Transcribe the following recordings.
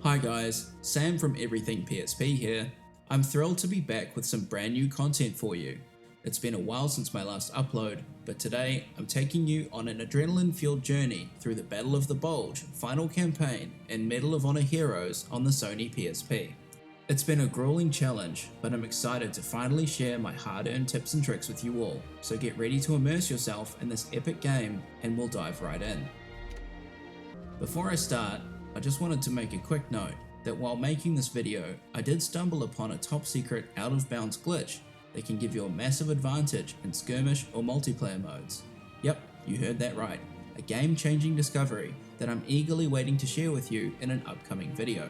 Hi guys, Sam from Everything PSP here. I'm thrilled to be back with some brand new content for you. It's been a while since my last upload, but today I'm taking you on an adrenaline-fueled journey through the Battle of the Bulge, Final Campaign, and Medal of Honor Heroes on the Sony PSP. It's been a grueling challenge, but I'm excited to finally share my hard-earned tips and tricks with you all, so get ready to immerse yourself in this epic game and we'll dive right in. Before I start, I just wanted to make a quick note that while making this video, I did stumble upon a top secret out of bounds glitch that can give you a massive advantage in skirmish or multiplayer modes. Yep, you heard that right, a game-changing discovery that I'm eagerly waiting to share with you in an upcoming video.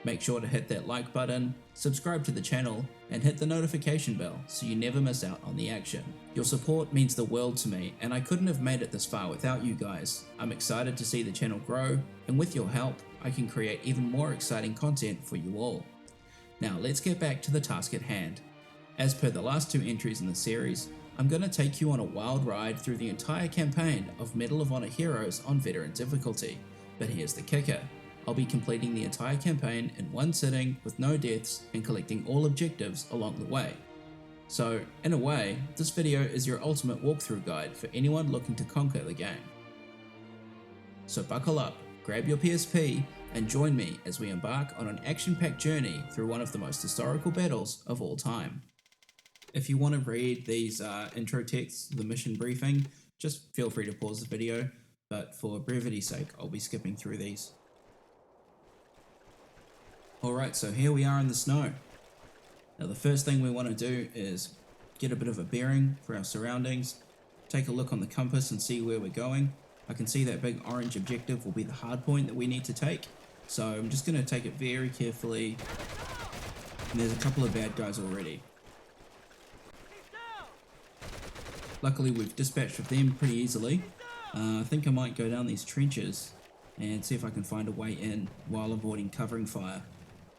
Make sure to hit that like button, subscribe to the channel, and hit the notification bell so you never miss out on the action. Your support means the world to me, and I couldn't have made it this far without you guys. I'm excited to see the channel grow, and with your help, I can create even more exciting content for you all. Now let's get back to the task at hand. As per the last two entries in the series, I'm going to take you on a wild ride through the entire campaign of Medal of Honor Heroes on Veteran difficulty. But here's the kicker. I'll be completing the entire campaign in one sitting with no deaths and collecting all objectives along the way. So, in a way, this video is your ultimate walkthrough guide for anyone looking to conquer the game. So buckle up, grab your PSP, and join me as we embark on an action-packed journey through one of the most historical battles of all time. If you want to read these intro texts, the mission briefing, just feel free to pause the video, but for brevity's sake, I'll be skipping through these. Alright, so here we are in the snow. Now the first thing we want to do is get a bit of a bearing for our surroundings, take a look on the compass and see where we're going. I can see that big orange objective will be the hard point that we need to take, so I'm just going to take it very carefully, and there's a couple of bad guys already. Luckily we've dispatched with them pretty easily. I think I might go down these trenches and see if I can find a way in while avoiding covering fire.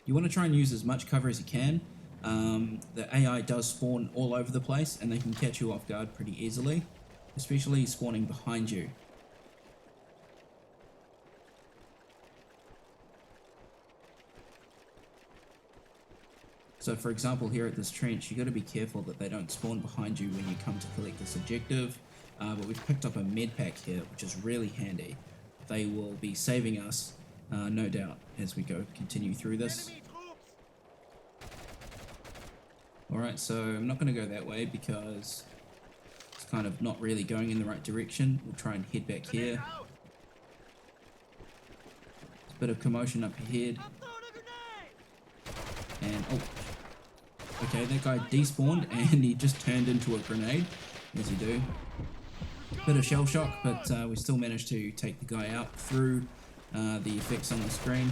You want to try and use as much cover as you can. The AI does spawn all over the place and they can catch you off guard pretty easily, especially spawning behind you. So for example, here at this trench, you got to be careful that they don't spawn behind you when you come to collect this objective, but we've picked up a med pack here, which is really handy. They will be saving us, no doubt, as we continue through this. Alright, so I'm not going to go that way because it's kind of not really going in the right direction. We'll try and head back here. There's a bit of commotion up ahead. And, oh, okay, that guy despawned and he just turned into a grenade, as you do. Bit of shell shock, but we still managed to take the guy out through the effects on the screen.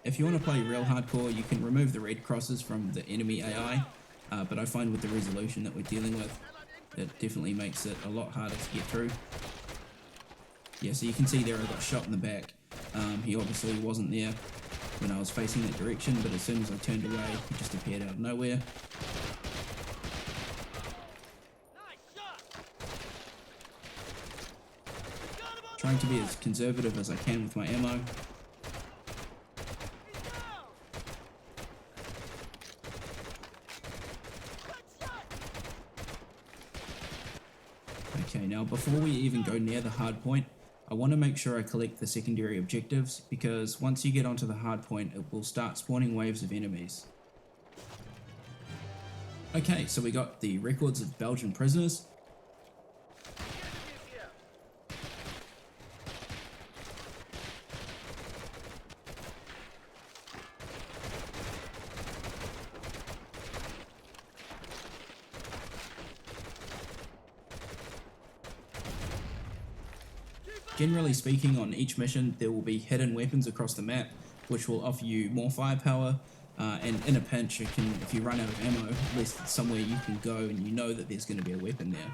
If you want to play real hardcore, you can remove the red crosses from the enemy AI, but I find with the resolution that we're dealing with, it definitely makes it a lot harder to get through. Yeah, so you can see there I got shot in the back. He obviously wasn't there when I was facing that direction, but as soon as I turned away, he just appeared out of nowhere. Trying to be as conservative as I can with my ammo. Okay, now before we even go near the hard point, I want to make sure I collect the secondary objectives, because once you get onto the hard point, it will start spawning waves of enemies. Okay, so we got the records of Belgian prisoners. Generally speaking, on each mission there will be hidden weapons across the map which will offer you more firepower, and in a pinch, if you run out of ammo, at least somewhere you can go and you know that there's going to be a weapon there.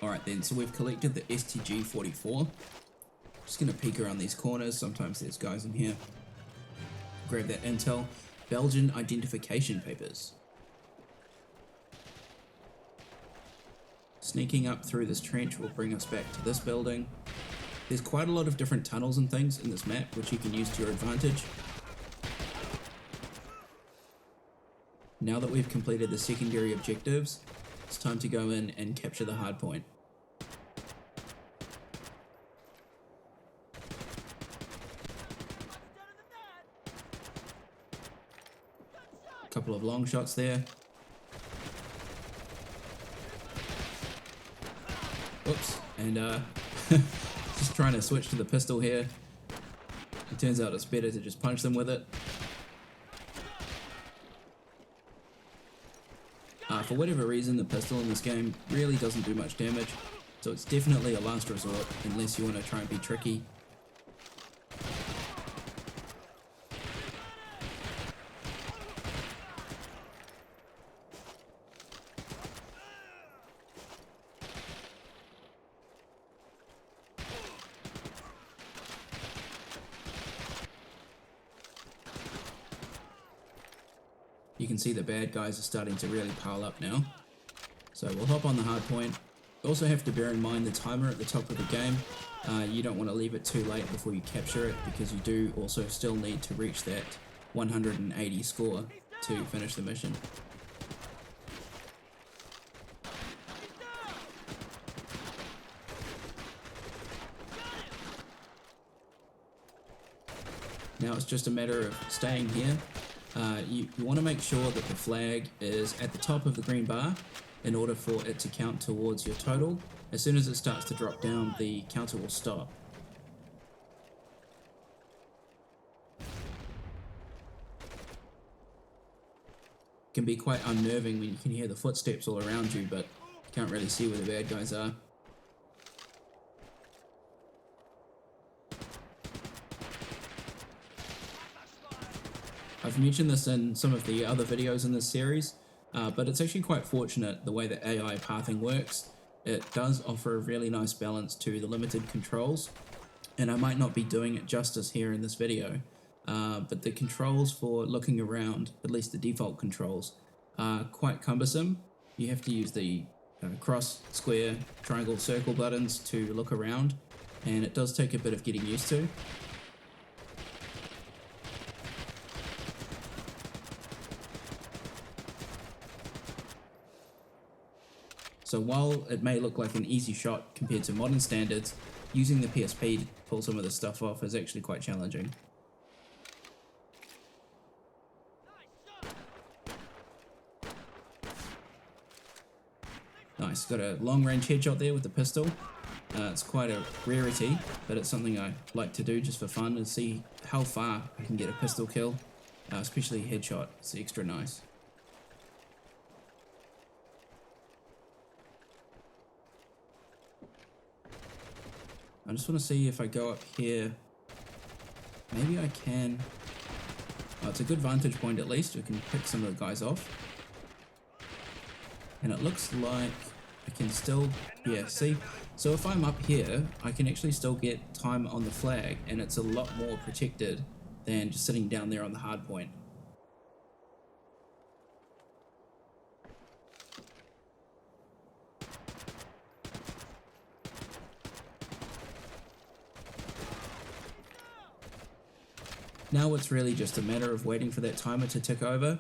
Alright then, so we've collected the STG-44. Just going to peek around these corners, sometimes there's guys in here. Grab that intel. Belgian identification papers. Sneaking up through this trench will bring us back to this building. There's quite a lot of different tunnels and things in this map which you can use to your advantage. Now that we've completed the secondary objectives, it's time to go in and capture the hard point. Couple of long shots there. Oops, and just trying to switch to the pistol here. It turns out it's better to just punch them with it. For whatever reason, the pistol in this game really doesn't do much damage, so it's definitely a last resort unless you want to try and be tricky. You can see the bad guys are starting to really pile up now. So we'll hop on the hard point. Also have to bear in mind the timer at the top of the game. You don't want to leave it too late before you capture it, because you do also still need to reach that 180 score to finish the mission. Now it's just a matter of staying here. You want to make sure that the flag is at the top of the green bar in order for it to count towards your total. As soon as it starts to drop down, the counter will stop. It can be quite unnerving when you can hear the footsteps all around you, but you can't really see where the bad guys are. I've mentioned this in some of the other videos in this series, but it's actually quite fortunate the way that AI pathing works. It does offer a really nice balance to the limited controls, and I might not be doing it justice here in this video, but the controls for looking around, at least the default controls, are quite cumbersome. You have to use the cross, square, triangle, circle buttons to look around, and it does take a bit of getting used to. So while it may look like an easy shot compared to modern standards, using the PSP to pull some of this stuff off is actually quite challenging. Nice, got a long range headshot there with the pistol. It's quite a rarity, but it's something I like to do just for fun and see how far I can get a pistol kill, especially a headshot. It's extra nice. I just want to see if I go up here, maybe I can. Oh, it's a good vantage point at least. We can pick some of the guys off. And it looks like I can still, yeah, see? So if I'm up here, I can actually still get time on the flag, and it's a lot more protected than just sitting down there on the hard point. Now it's really just a matter of waiting for that timer to tick over.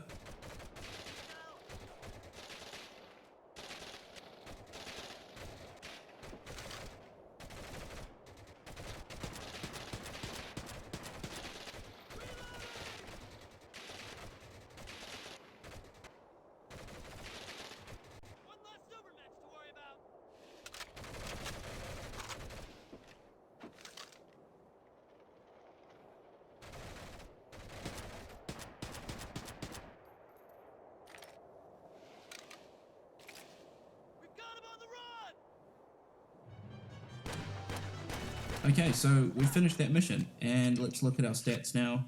Okay, so we finished that mission, and let's look at our stats now.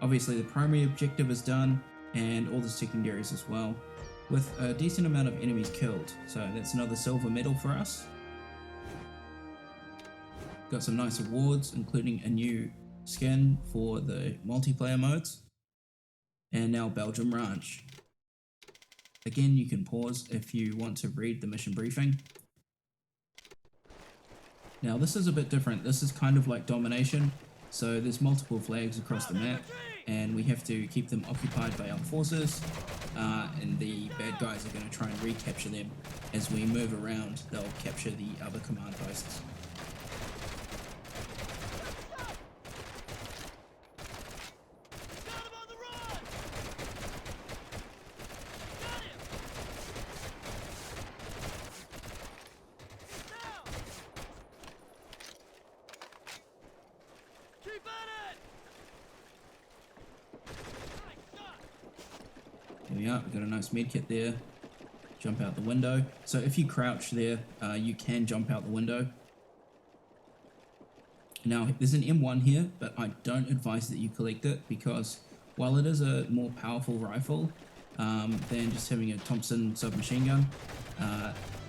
Obviously the primary objective is done, and all the secondaries as well, with a decent amount of enemies killed, so that's another silver medal for us. Got some nice awards, including a new skin for the multiplayer modes, and now Belgian Ranch. Again, you can pause if you want to read the mission briefing. Now this is a bit different. This is kind of like domination. So there's multiple flags across the map and we have to keep them occupied by our forces, and the bad guys are going to try and recapture them. As we move around, they'll capture the other command posts. There we are, we've got a nice medkit there. Jump out the window. So if you crouch there, you can jump out the window. Now there's an M1 here, but I don't advise that you collect it because while it is a more powerful rifle than just having a Thompson submachine gun,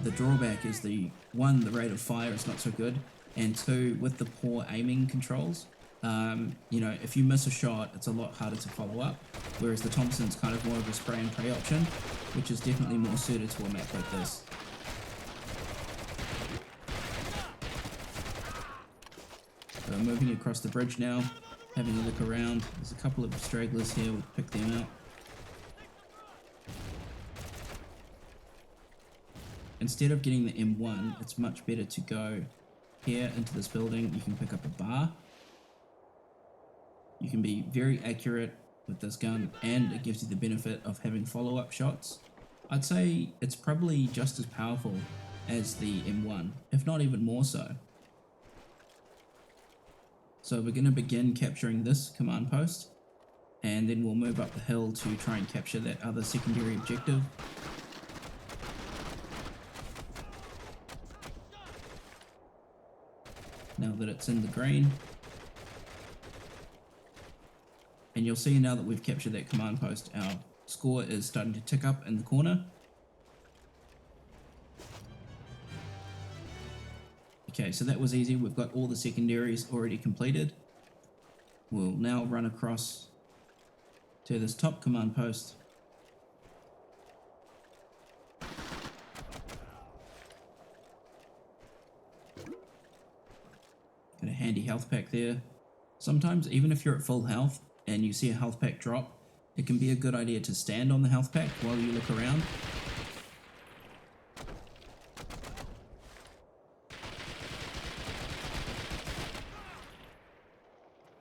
the drawback is the rate of fire is not so good, and two, with the poor aiming controls, you know, if you miss a shot, it's a lot harder to follow up, whereas the Thompson's kind of more of a spray and pray option, which is definitely more suited to a map like this. So I'm moving across the bridge now, having a look around. There's a couple of stragglers here, we'll pick them out. Instead of getting the M1, it's much better to go here into this building. You can pick up a bar. You can be very accurate with this gun, and it gives you the benefit of having follow-up shots. I'd say it's probably just as powerful as the M1, if not even more so. So we're going to begin capturing this command post, and then we'll move up the hill to try and capture that other secondary objective. Now that it's in the green. And you'll see now that we've captured that command post, our score is starting to tick up in the corner. Okay, so that was easy. We've got all the secondaries already completed. We'll now run across to this top command post. Got a handy health pack there. Sometimes, even if you're at full health and you see a health pack drop, it can be a good idea to stand on the health pack while you look around.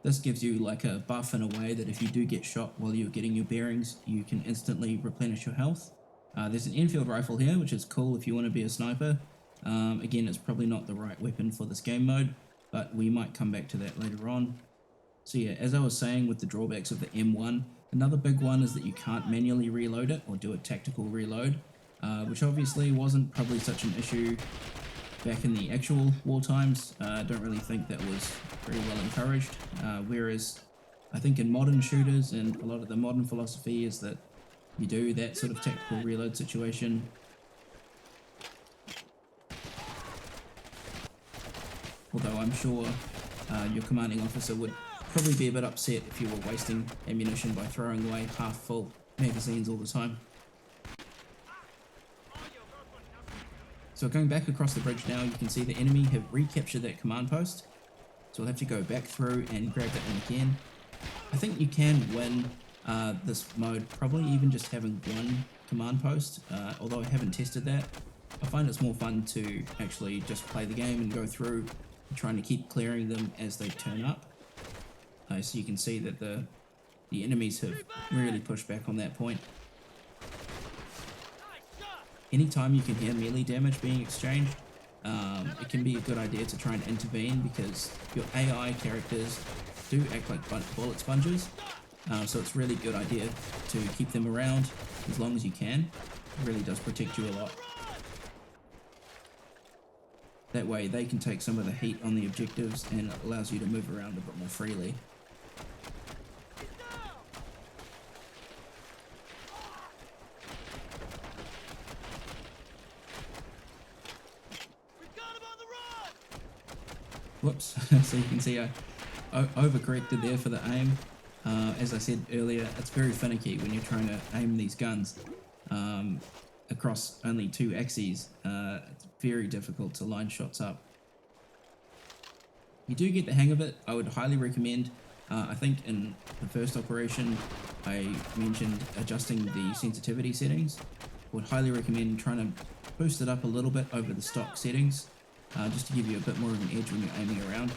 This gives you like a buff in a way that if you do get shot while you're getting your bearings, you can instantly replenish your health. There's an Enfield rifle here, which is cool if you want to be a sniper. Again, it's probably not the right weapon for this game mode, but we might come back to that later on. So yeah, as I was saying with the drawbacks of the M1, another big one is that you can't manually reload it or do a tactical reload, which obviously wasn't probably such an issue back in the actual war times. I don't really think that was very well encouraged, whereas I think in modern shooters and a lot of the modern philosophy is that you do that sort of tactical reload situation. Although I'm sure your commanding officer would probably be a bit upset if you were wasting ammunition by throwing away half full magazines all the time. So going back across the bridge now, you can see the enemy have recaptured that command post. So we'll have to go back through and grab that one again. I think you can win this mode probably even just having one command post, although I haven't tested that. I find it's more fun to actually just play the game and go through trying to keep clearing them as they turn up. So you can see that the enemies have really pushed back on that point. Anytime you can hear melee damage being exchanged, it can be a good idea to try and intervene because your AI characters do act like bullet sponges. So it's really a good idea to keep them around as long as you can. It really does protect you a lot. That way they can take some of the heat on the objectives and it allows you to move around a bit more freely. Whoops, so you can see I overcorrected there for the aim. As I said earlier, it's very finicky when you're trying to aim these guns. across only 2 axes, it's very difficult to line shots up. You do get the hang of it. I would highly recommend. I think in the first operation I mentioned adjusting the sensitivity settings. I would highly recommend trying to boost it up a little bit over the stock settings, just to give you a bit more of an edge when you're aiming around.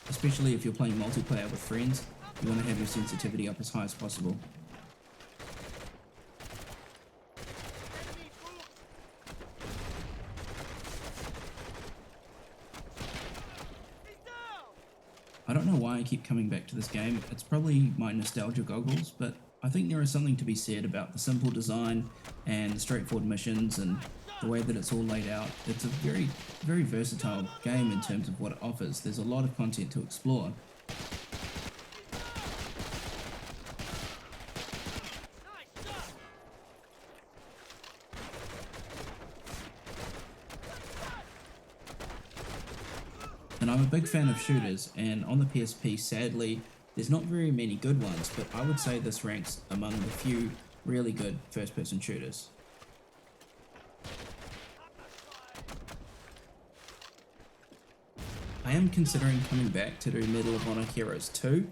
Especially if you're playing multiplayer with friends, you want to have your sensitivity up as high as possible. I don't know why I keep coming back to this game. It's probably my nostalgia goggles, but I think there is something to be said about the simple design and the straightforward missions and the way that it's all laid out. It's a very, very versatile game in terms of what it offers. There's a lot of content to explore. And I'm a big fan of shooters, and on the PSP, sadly, there's not very many good ones, but I would say this ranks among the few really good first-person shooters. I am considering coming back to do Medal of Honor Heroes 2.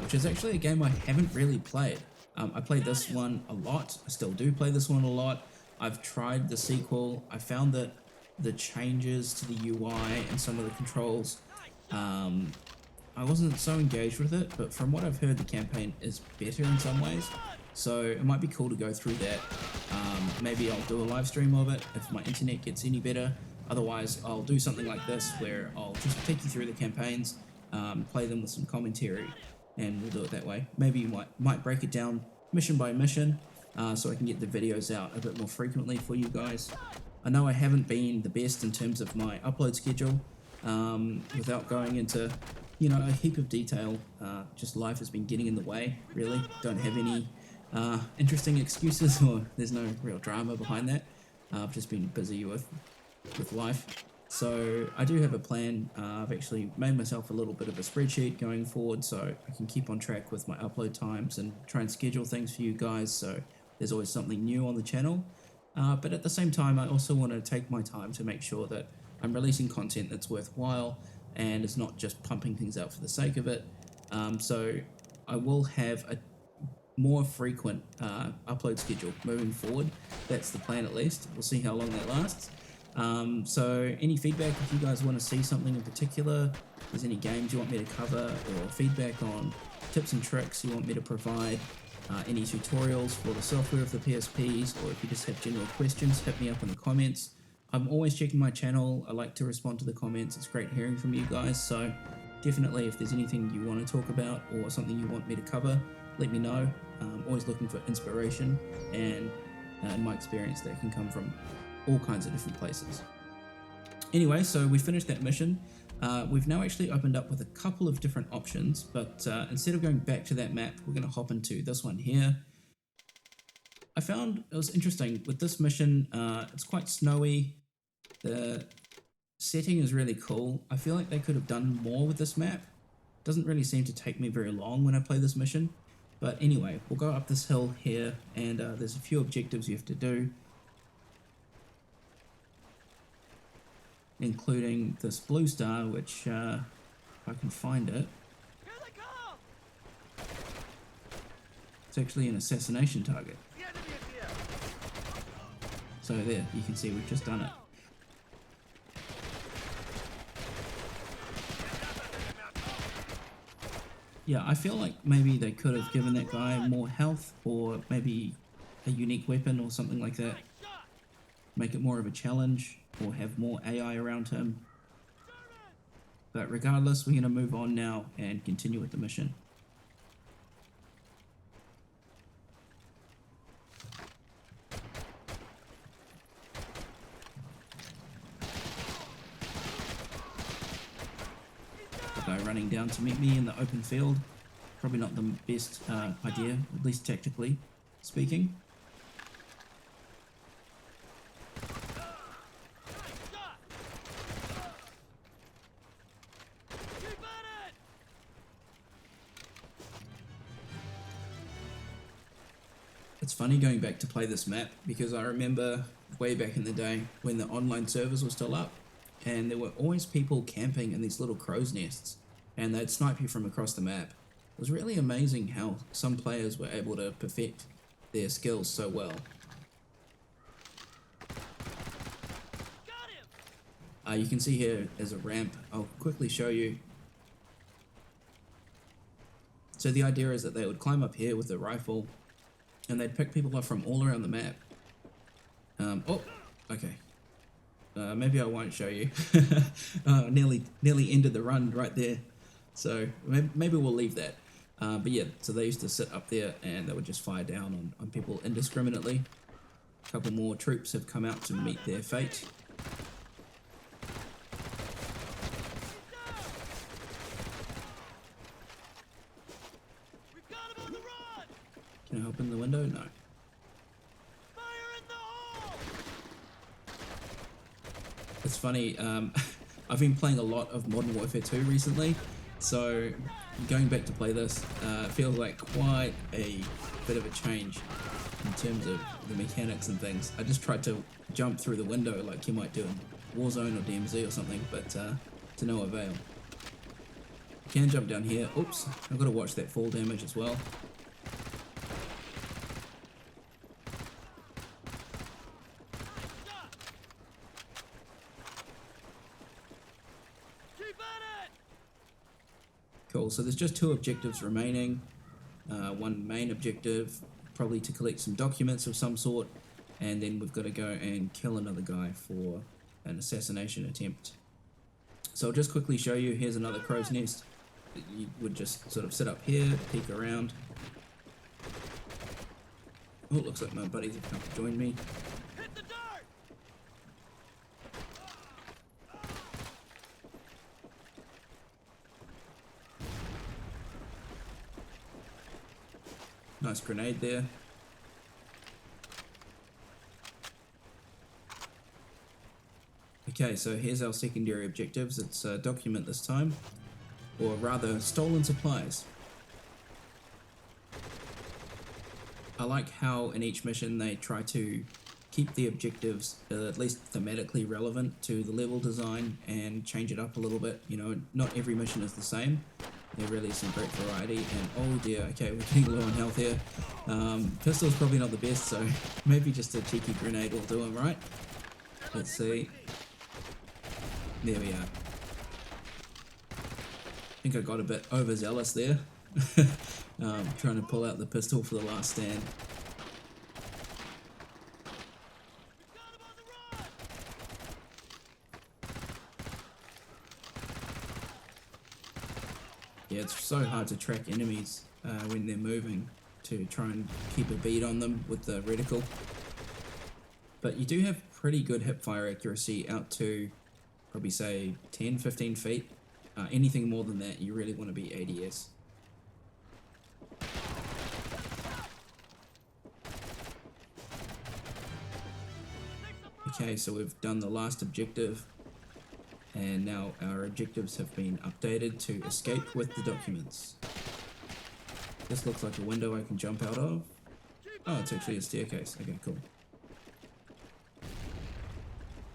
Which is actually a game I haven't really played. I played this one a lot. I still do play this one a lot. I've tried the sequel. I found that the changes to the UI and some of the controls, I wasn't so engaged with it, but from what I've heard, the campaign is better in some ways. So it might be cool to go through that. Maybe I'll do a live stream of it if my internet gets any better. Otherwise, I'll do something like this where I'll just take you through the campaigns, play them with some commentary, and we'll do it that way. Maybe you might break it down mission by mission, so I can get the videos out a bit more frequently for you guys. I know I haven't been the best in terms of my upload schedule, without going into, you know, a heap of detail. Just life has been getting in the way, really. Don't have any interesting excuses, or there's no real drama behind that. I've just been busy with life. So I do have a plan. I've actually made myself a little bit of a spreadsheet going forward so I can keep on track with my upload times and try and schedule things for you guys, so there's always something new on the channel. But at the same time, I also want to take my time to make sure that I'm releasing content that's worthwhile and it's not just pumping things out for the sake of it. So I will have a more frequent upload schedule moving forward. That's the plan, at least. We'll see how long that lasts. So any feedback, if you guys want to see something in particular, if there's any games you want me to cover, or feedback on tips and tricks you want me to provide, any tutorials for the software of the PSPs, or if you just have general questions, hit me up in the comments. I'm always checking my channel. I like to respond to the comments. It's great hearing from you guys, so definitely if there's anything you want to talk about or something you want me to cover, let me know. I'm always looking for inspiration, and in my experience that can come from all kinds of different places. Anyway, so we finished that mission. We've now actually opened up with a couple of different options, but instead of going back to that map, we're going to hop into this one here. I found it was interesting with this mission. It's quite snowy. The setting is really cool. I feel like they could have done more with this map. It doesn't really seem to take me very long when I play this mission. But anyway, we'll go up this hill here, and there's a few objectives you have to do, including this blue star, which, if I can find it, it's actually an assassination target. So there, you can see we've just done it. Yeah, I feel like maybe they could have given that guy more health, or maybe a unique weapon or something like that. Make it more of a challenge, or have more AI around him. But regardless, we're going to move on now and continue with the mission. running down to meet me in the open field. Probably not the best idea, at least tactically speaking. It's funny going back to play this map because I remember way back in the day when the online servers were still up and there were always people camping in these little crow's nests and they'd snipe you from across the map. It was really amazing how some players were able to perfect their skills so well. You can see here as a ramp, I'll quickly show you. So the idea is that they would climb up here with a rifle and they'd pick people up from all around the map. Oh, okay. Maybe I won't show you. Nearly ended the run right there. So maybe we'll leave that. But yeah, so they used to sit up there and they would just fire down on people indiscriminately. A couple more troops have come out to meet their fate. Can I open the window? No. It's funny, I've been playing a lot of Modern Warfare 2 recently, so going back to play this feels like quite a bit of a change in terms of the mechanics and things. I just tried to jump through the window like you might do in Warzone or DMZ or something, but to no avail. You can jump down here. Oops, I've got to watch that fall damage as well. Cool, so there's just 2 objectives remaining. One main objective, probably to collect some documents of some sort, and then we've got to go and kill another guy for an assassination attempt. So I'll just quickly show you, here's another crow's nest. You would just sort of sit up here, peek around. Oh, it looks like my buddies have come to join me. Nice grenade there. Okay, so here's our secondary objectives. It's document this time, or rather stolen supplies. I like how in each mission they try to keep the objectives at least thematically relevant to the level design and change it up a little bit. You know, not every mission is the same. There really is some great variety, and oh dear, okay, we're getting low on health here. Pistol's probably not the best, so maybe just a cheeky grenade will do him, right? Let's see. There we are. I think I got a bit overzealous there. Trying to pull out the pistol for the last stand. Yeah, it's so hard to track enemies when they're moving to try and keep a bead on them with the reticle. But you do have pretty good hipfire accuracy out to probably say 10-15 feet. Anything more than that, you really want to be ADS. Okay, so we've done the last objective. And now our objectives have been updated to escape with the documents. This looks like a window I can jump out of. Oh, it's actually a staircase. Okay, cool.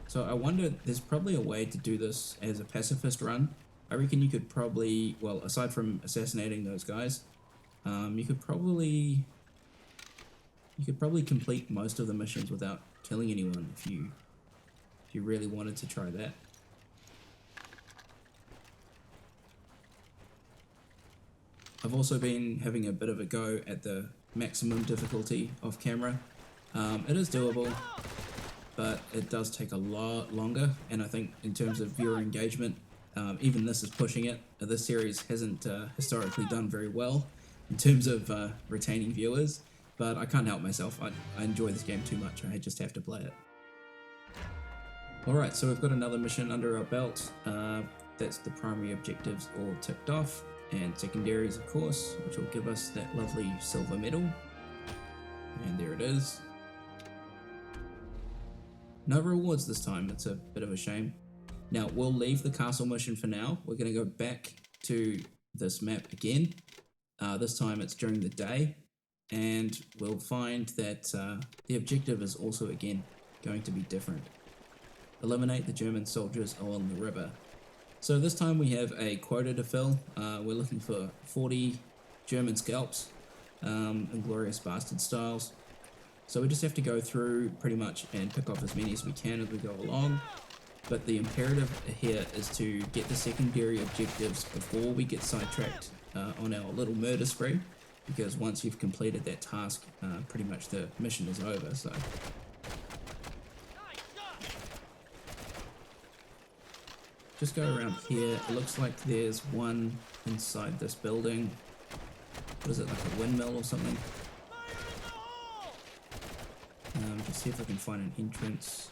So I wonder, there's probably a way to do this as a pacifist run. I reckon you could probably, well, aside from assassinating those guys, you could probably complete most of the missions without killing anyone if you really wanted to try that. I've also been having a bit of a go at the maximum difficulty off camera. It is doable, but it does take a lot longer, and I think in terms of viewer engagement, even this is pushing it. This series hasn't historically done very well in terms of retaining viewers, but I can't help myself. I enjoy this game too much. I just have to play it. Alright, so we've got another mission under our belt. that's the primary objectives all ticked off, and secondaries of course, which will give us that lovely silver medal. And there it is. No rewards this time, it's a bit of a shame. Now we'll leave the castle mission for now. We're going to go back to this map again. This time it's during the day, and we'll find that the objective is also again going to be different. Eliminate the German soldiers along the river. So this time we have a quota to fill. We're looking for 40 German scalps, Inglorious Bastard styles. So we just have to go through pretty much and pick off as many as we can as we go along. But the imperative here is to get the secondary objectives before we get sidetracked on our little murder spree, because once you've completed that task, pretty much the mission is over. So just go around here. It looks like there's one inside this building. What is it, like a windmill or something? Just see if I can find an entrance.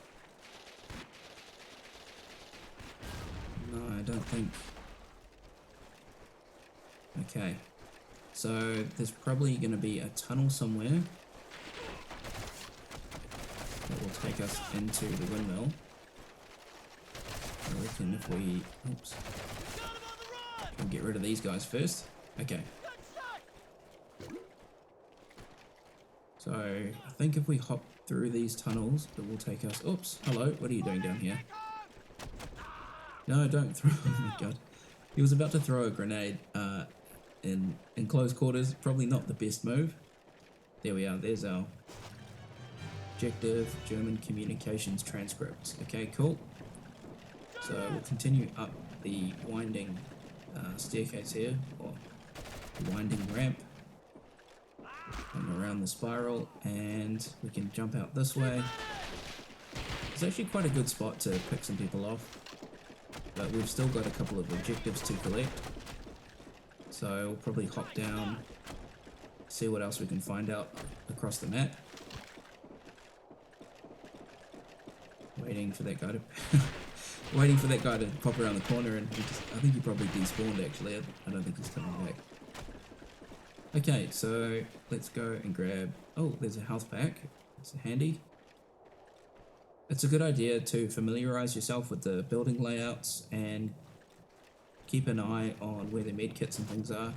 No, I don't think. Okay, so there's probably going to be a tunnel somewhere that will take us into the windmill. I reckon if we, oops, we'll get rid of these guys first. Okay. So I think if we hop through these tunnels, it will take us. Oops, hello, what are you doing down here? No, don't throw. Oh my god. He was about to throw a grenade in close quarters. Probably not the best move. There we are, there's our objective, German communications transcripts. Okay, cool. So we'll continue up the winding staircase here, or winding ramp, and around the spiral, and we can jump out this way. It's actually quite a good spot to pick some people off, but we've still got a couple of objectives to collect. So we'll probably hop down, see what else we can find out across the map. Waiting for that guy to waiting for that guy to pop around the corner, and I think he probably despawned actually. I don't think he's coming back. Okay, so let's go and grab, oh, there's a health pack. It's handy. It's a good idea to familiarize yourself with the building layouts and keep an eye on where the medkits and things are.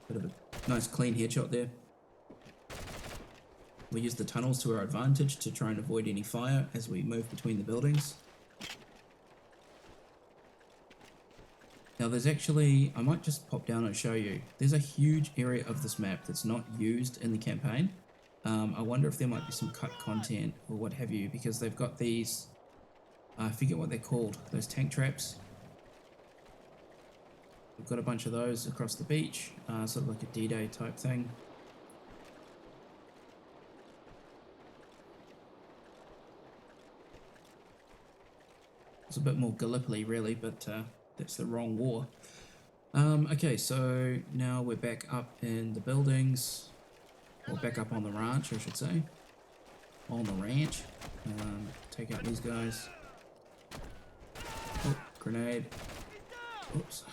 Bit of a nice clean headshot there. We use the tunnels to our advantage to try and avoid any fire as we move between the buildings. Now there's actually, I might just pop down and show you, there's a huge area of this map that's not used in the campaign. I wonder if there might be some cut content or what have you, because they've got these, I forget what they're called, those tank traps. We've got a bunch of those across the beach, sort of like a D-Day type thing. It's a bit more Gallipoli really, but that's the wrong war. Okay, so now we're back up in the buildings, or back up on the ranch, I should say. On the ranch. Take out these guys. Oh, grenade. Oops.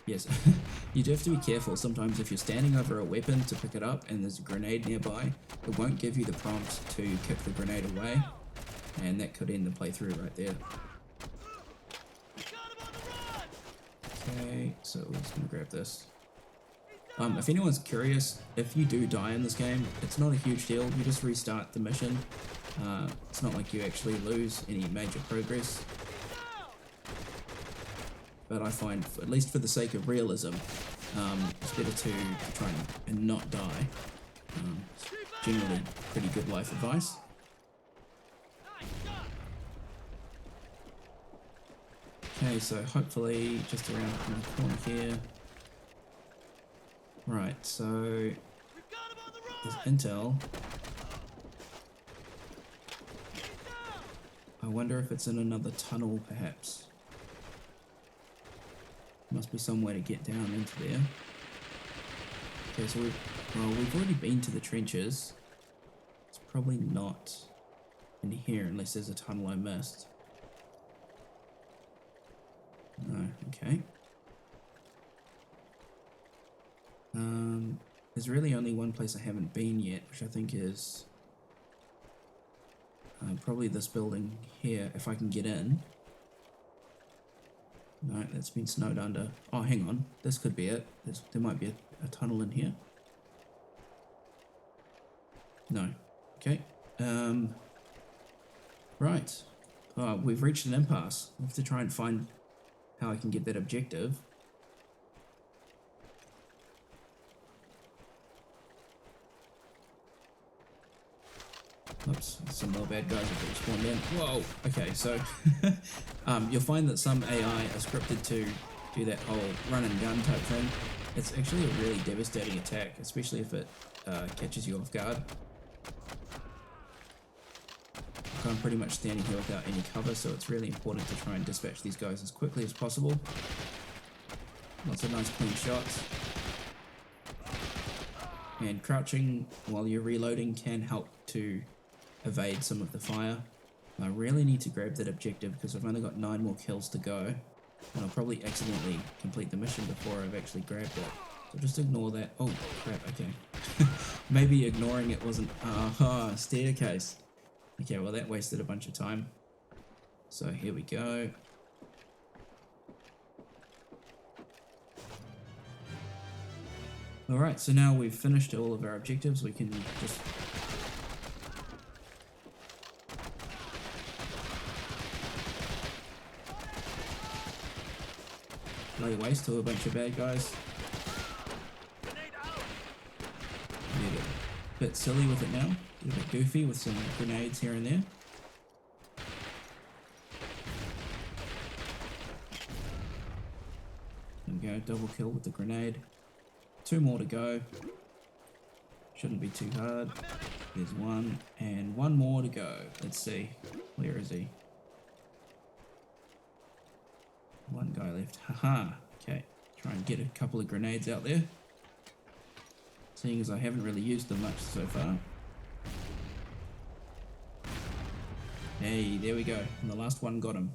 Yes, you do have to be careful. Sometimes if you're standing over a weapon to pick it up and there's a grenade nearby, it won't give you the prompt to kick the grenade away, and that could end the playthrough right there. Okay, so we're just gonna grab this. If anyone's curious, if you do die in this game, it's not a huge deal. You just restart the mission. It's not like you actually lose any major progress. But I find, at least for the sake of realism, it's better to try and not die. Generally pretty good life advice. Okay, so hopefully just around the corner here. Right, so there's intel. I wonder if it's in another tunnel, perhaps. Must be some way to get down into there. Okay, so we've already been to the trenches. It's probably not in here unless there's a tunnel I missed. No, okay. There's really only one place I haven't been yet, which I think is probably this building here, if I can get in. No, that's been snowed under. Oh, hang on. This could be it. There might be a tunnel in here. No. Okay. Right. We've reached an impasse. We have to try and find how I can get that objective. Oops, some more bad guys have spawned in. Whoa! Okay, so you'll find that some AI are scripted to do that whole run and gun type thing. It's actually a really devastating attack, especially if it catches you off guard. So I'm pretty much standing here without any cover, so it's really important to try and dispatch these guys as quickly as possible. Lots of nice clean shots. And crouching while you're reloading can help to evade some of the fire. I really need to grab that objective because I've only got 9 more kills to go, and I'll probably accidentally complete the mission before I've actually grabbed it. So just ignore that. Oh crap, okay. Maybe ignoring it wasn't... aha, staircase. Okay, well that wasted a bunch of time. So here we go. Alright, so now we've finished all of our objectives, we can just... lay waste to a bunch of bad guys. Get a bit silly with it now, get a bit goofy with some grenades here and there. There we go, double kill with the grenade. 2 more to go. Shouldn't be too hard. There's 1 and 1 more to go. Let's see, where is he? 1 guy left. Haha. Okay. Try and get a couple of grenades out there. Seeing as I haven't really used them much so far. Hey, there we go. And the last one got him.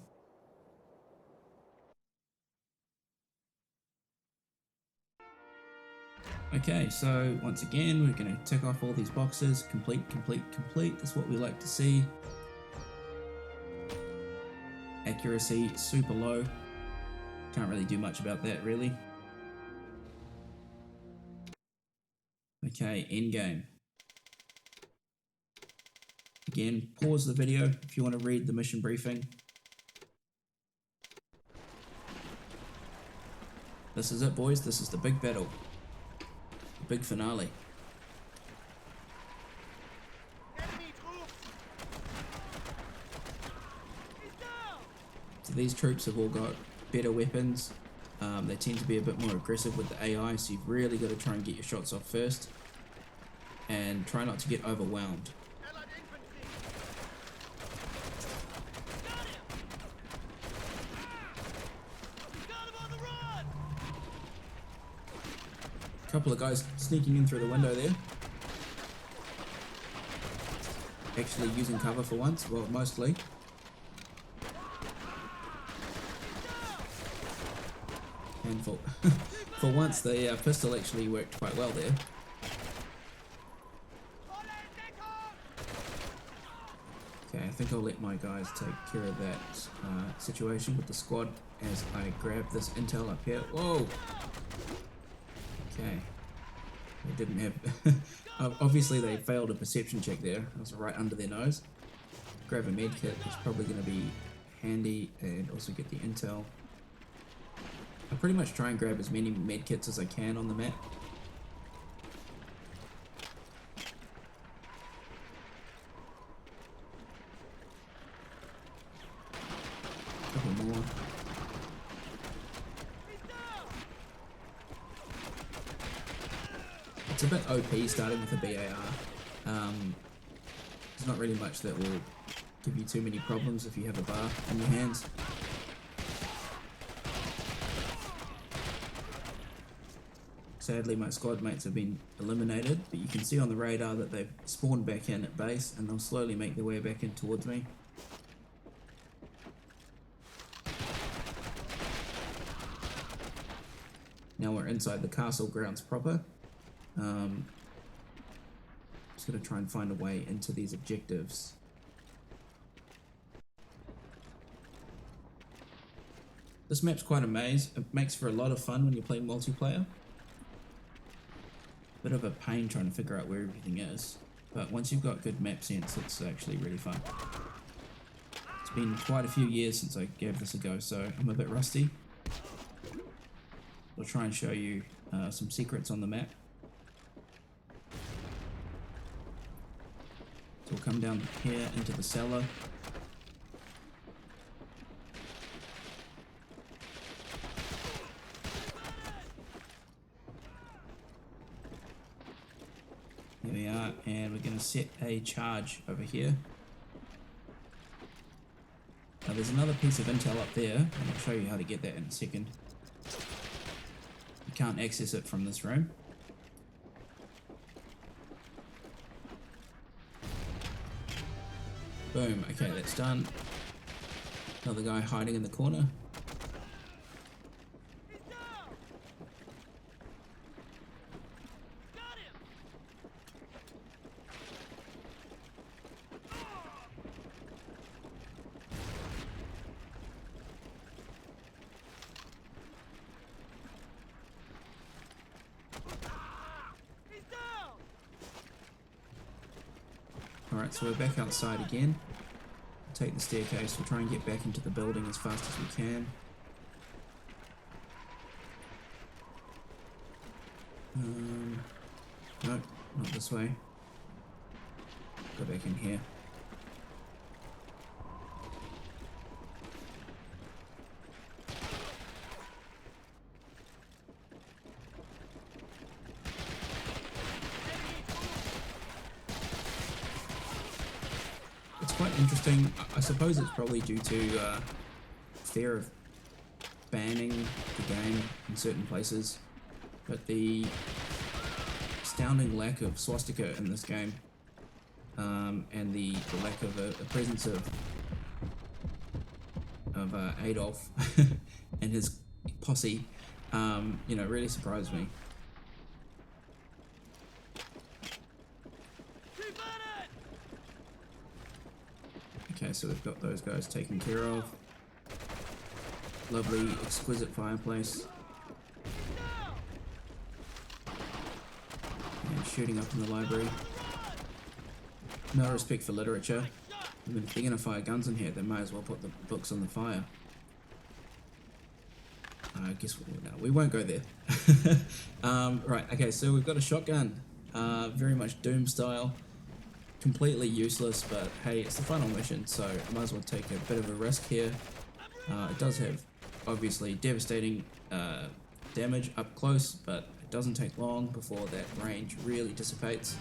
Okay, so once again, we're going to tick off all these boxes. Complete, complete, complete. That's what we like to see. Accuracy, super low. Can't really do much about that, really. Okay, end game. Again, pause the video if you want to read the mission briefing. This is it, boys. This is the big battle. The big finale. So these troops have all got better weapons. They tend to be a bit more aggressive with the AI, so you've really got to try and get your shots off first and try not to get overwhelmed. A couple of guys sneaking in through the window there. Actually using cover for once, well, mostly. And for once the pistol actually worked quite well there. Okay, I think I'll let my guys take care of that situation with the squad as I grab this intel up here. Whoa! Okay. They didn't have... obviously they failed a perception check there. I was right under their nose. Grab a med kit is probably going to be handy, and also get the intel. I pretty much try and grab as many med kits as I can on the map. A couple more. It's a bit OP starting with a BAR. There's not really much that will give you too many problems if you have a bar in your hands. Sadly, my squad mates have been eliminated, but you can see on the radar that they've spawned back in at base, and they'll slowly make their way back in towards me. Now we're inside the castle grounds proper. Just gonna try and find a way into these objectives. This map's quite a maze. It makes for a lot of fun when you play multiplayer. Bit of a pain trying to figure out where everything is, but once you've got good map sense, it's actually really fun. It's been quite a few years since I gave this a go, so I'm a bit rusty. I'll try and show you some secrets on the map. So we'll come down here into the cellar. Here we are, and we're going to set a charge over here. Now there's another piece of intel up there, and I'll show you how to get that in a second. You can't access it from this room. Boom, okay, that's done. Another guy hiding in the corner. Alright, so we're back outside again. We'll take the staircase, we'll try and get back into the building as fast as we can. No, not this way. Go back in here. It's quite interesting. I suppose it's probably due to fear of banning the game in certain places, but the astounding lack of swastika in this game, and the lack of a presence of Adolf and his posse, you know, really surprised me. Okay, so we've got those guys taken care of. Lovely, exquisite fireplace. And shooting up in the library. No respect for literature. I mean, if they're going to fire guns in here, they might as well put the books on the fire. I guess we won't go there. Right, okay, so we've got a shotgun. Very much Doom style. Completely useless, but hey, it's the final mission, so I might as well take a bit of a risk here. It does have obviously devastating damage up close, but it doesn't take long before that range really dissipates.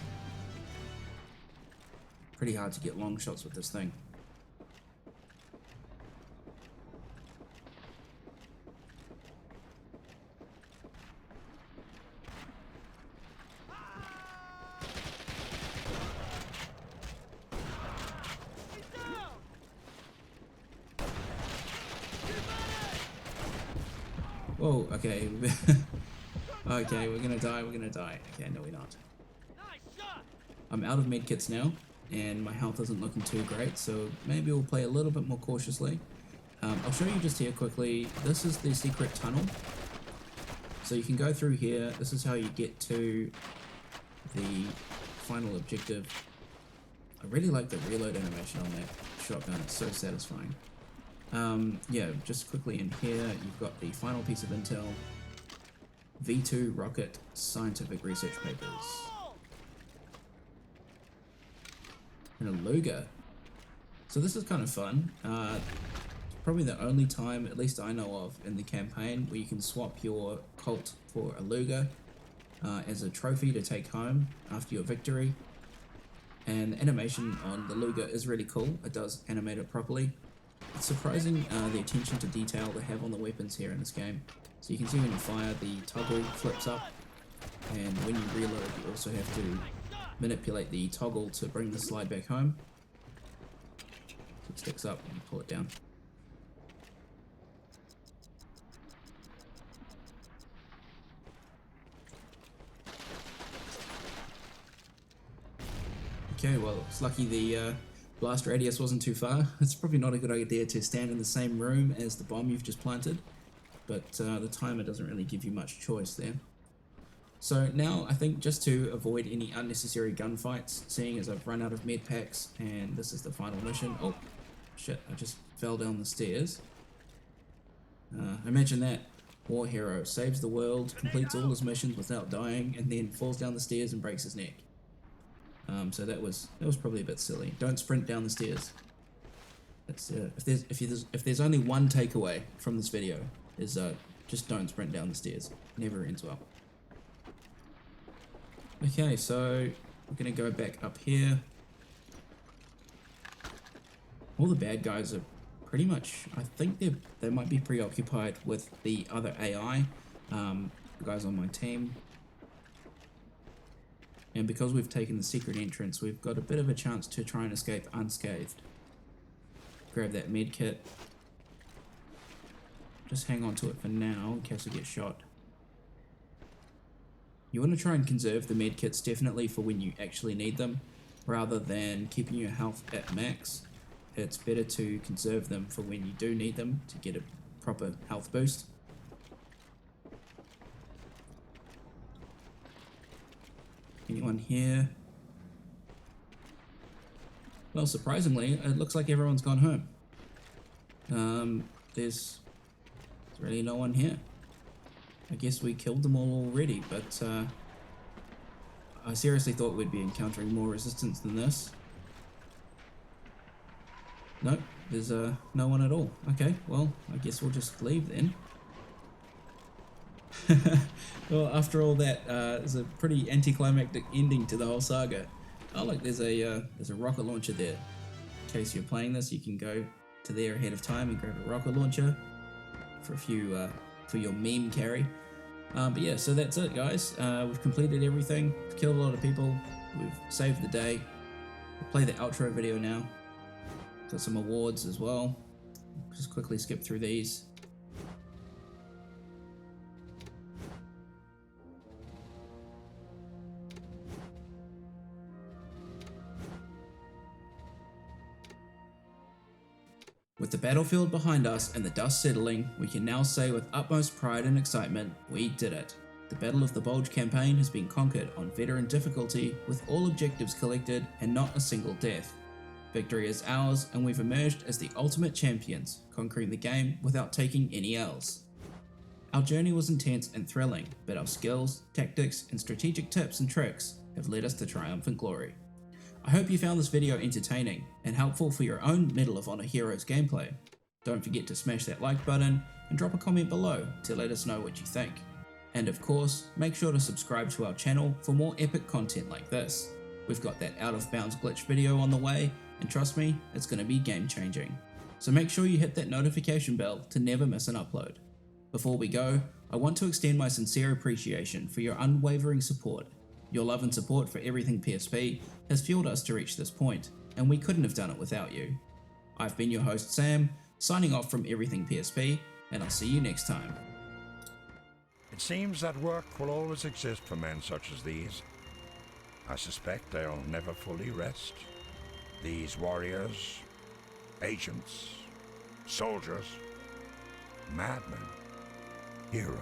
Pretty hard to get long shots with this thing. Whoa, okay. Okay, we're gonna die, Okay, no we're not. I'm out of medkits now, and my health isn't looking too great, so maybe we'll play a little bit more cautiously. I'll show you just here quickly. This is the secret tunnel. So you can go through here. This is how you get to the final objective. I really like the reload animation on that shotgun, it's so satisfying. Yeah, just quickly in here, you've got the final piece of intel. V2 rocket scientific research papers. And a Luger. So this is kind of fun. Probably the only time, at least I know of, in the campaign where you can swap your Colt for a Luger as a trophy to take home after your victory. And the animation on the Luger is really cool. It does animate it properly. It's surprising the attention to detail they have on the weapons here in this game. So you can see when you fire, the toggle flips up, And when you reload, you also have to manipulate the toggle to bring the slide back home. So it sticks up and pull it down. Okay, well, it's lucky the blast radius wasn't too far. It's probably not a good idea to stand in the same room as the bomb you've just planted, but the timer doesn't really give you much choice there. So now I think just to avoid any unnecessary gunfights, seeing as I've run out of med packs and this is the final mission. Oh shit, I just fell down the stairs. Imagine that. War hero saves the world, completes all his missions without dying, and then falls down the stairs and breaks his neck. So that was probably a bit silly. Don't sprint down the stairs. That's if there's only one takeaway from this video is just don't sprint down the stairs. Never ends well. Okay, so we're gonna go back up here. All the bad guys are pretty much, I think they might be preoccupied with the other AI, the guys on my team. And because we've taken the secret entrance, we've got a bit of a chance to try and escape unscathed. Grab that med kit. Just hang on to it for now in case we get shot. You want to try and conserve the med kits definitely for when you actually need them, rather than keeping your health at max. It's better to conserve them for when you do need them to get a proper health boost. Anyone here? Well, surprisingly, it looks like everyone's gone home. There's really no one here. I guess we killed them all already, but I seriously thought we'd be encountering more resistance than this. Nope, there's no one at all. Okay, well, I guess we'll just leave then. Well, after all that, it's a pretty anticlimactic ending to the whole saga. Oh look, there's a rocket launcher there. In case you're playing this, you can go to there ahead of time and grab a rocket launcher for for your meme carry. But yeah, so that's it, guys. We've completed everything. We've killed a lot of people. We've saved the day. We'll play the outro video now. Got some awards as well. Just quickly skip through these. With the battlefield behind us and the dust settling, we can now say with utmost pride and excitement, we did it. The Battle of the Bulge campaign has been conquered on veteran difficulty with all objectives collected and not a single death. Victory is ours and we've emerged as the ultimate champions, conquering the game without taking any L's. Our journey was intense and thrilling, but our skills, tactics and strategic tips and tricks have led us to triumphant glory. I hope you found this video entertaining and helpful for your own Medal of Honor Heroes gameplay. Don't forget to smash that like button and drop a comment below to let us know what you think. And of course, make sure to subscribe to our channel for more epic content like this. We've got that out of bounds glitch video on the way, and trust me, it's going to be game changing. So make sure you hit that notification bell to never miss an upload. Before we go, I want to extend my sincere appreciation for your unwavering support. Your love and support for everything PSP has fueled us to reach this point, and we couldn't have done it without you. I've been your host Sam, signing off from Everything PSP, and I'll see you next time. It seems that work will always exist for men such as these. I suspect they'll never fully rest. These warriors, agents, soldiers, madmen, heroes.